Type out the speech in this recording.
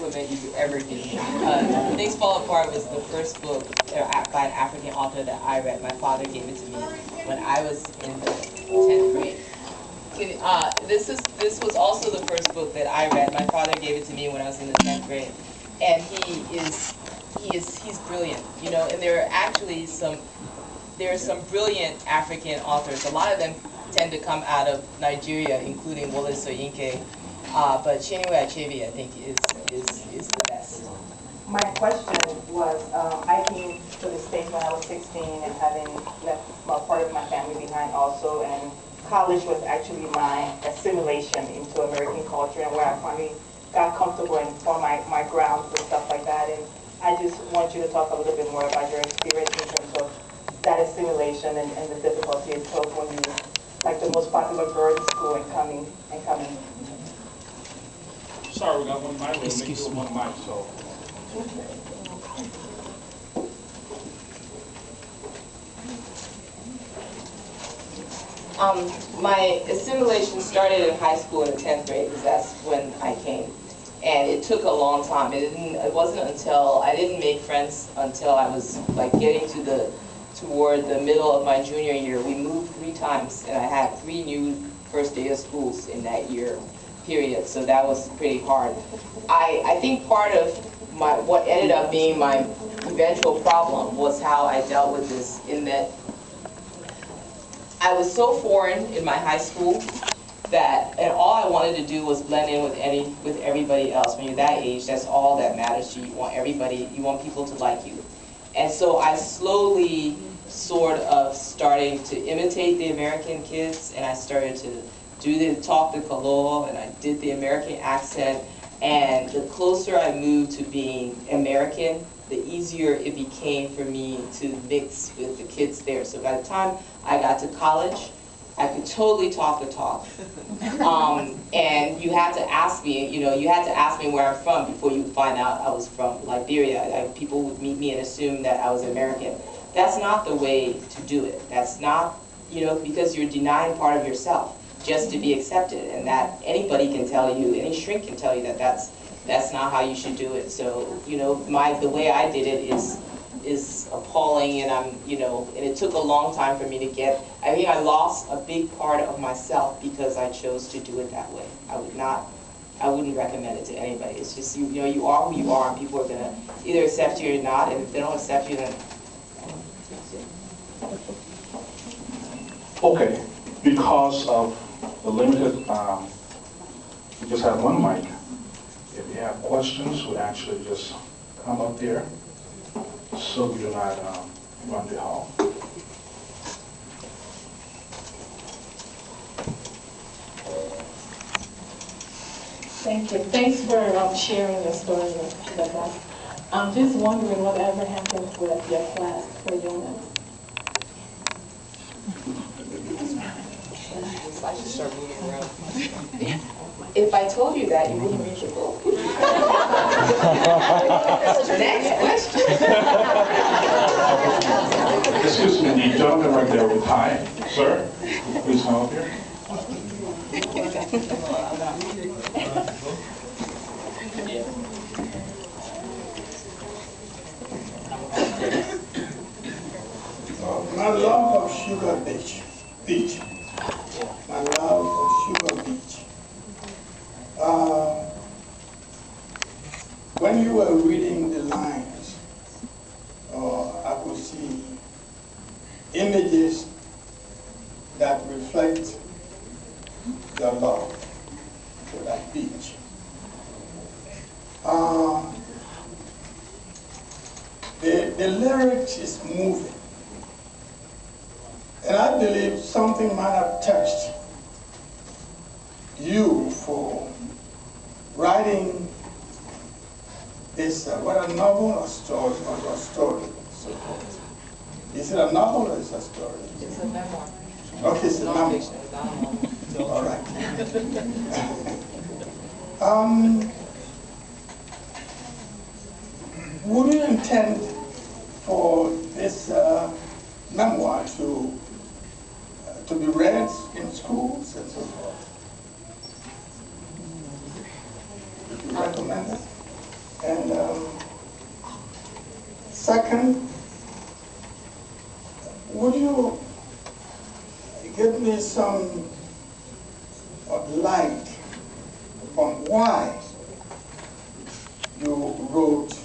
compliment you could ever do. Things Fall Apart was the first book by an African author that I read. My father gave it to me when I was in the 10th grade. This was also the first book that I read. My father gave it to me when I was in the 10th grade, and he's brilliant, you know. And there are some brilliant African authors. A lot of them tend to come out of Nigeria, including Wole Soyinka. But Chinua Achebe, I think, is the best. My question was, I came to the States when I was 16 and having left part of my family behind also, and college was actually my assimilation into American culture and where I finally got comfortable and formed my grounds and stuff like that. And I just want you to talk a little bit more about your experience in terms of that assimilation and the difficulty it took when you, like the most popular girl in school and coming. Sorry, we got one mic. We'll make it one mic, so. My assimilation started in high school in the 10th grade, because that's when I came. And it took a long time. It wasn't until I didn't make friends until I was like getting toward the middle of my junior year. We moved 3 times, and I had 3 new first day of schools in that year period. So that was pretty hard. I think part of what ended up being my eventual problem was how I dealt with this, in that I was so foreign in my high school and all I wanted to do was blend in with everybody else. When you're that age, that's all that matters to you. You want people to like you. And so I slowly sort of started to imitate the American kids, and I started to talk the Koloa, and I did the American accent. And the closer I moved to being American, the easier it became for me to mix with the kids there. So by the time I got to college, I could totally talk the talk. And you had to ask me, where I'm from before you find out I was from Liberia. People would meet me and assume that I was American. That's not the way to do it. That's not, because you're denying part of yourself just to be accepted. And that anybody can tell you, any shrink can tell you that that's not how you should do it. So, the way I did it is appalling, and and it took a long time for me to get. I think I lost a big part of myself because I chose to do it that way. I wouldn't recommend it to anybody. It's just you are who you are, and people are gonna either accept you or not. And if they don't accept you, then Okay, because of the limited, we just have one mic. If you have questions, we actually just come up here, so we do not run the hall. Thank you. Thanks for sharing your story with us. I'm just wondering whatever happened with your class for units. I should start moving around. If I told you that, you wouldn't read the book. Next question. Excuse me, the gentleman right there with tie. Sir, please come up here. My love of Sugar Beach. My love of Sugar Beach. When you were reading the lines, I could see images that reflect your love for that beach. The lyrics is moving. And I believe something might have touched you for writing this, what, a novel or story, or a story? Is it a novel or is it a story? It's a memoir. Okay, it's a memoir. All right. Would you intend for this memoir to be read in schools and so forth? Would you recommend it? Second, would you give me some light on why you wrote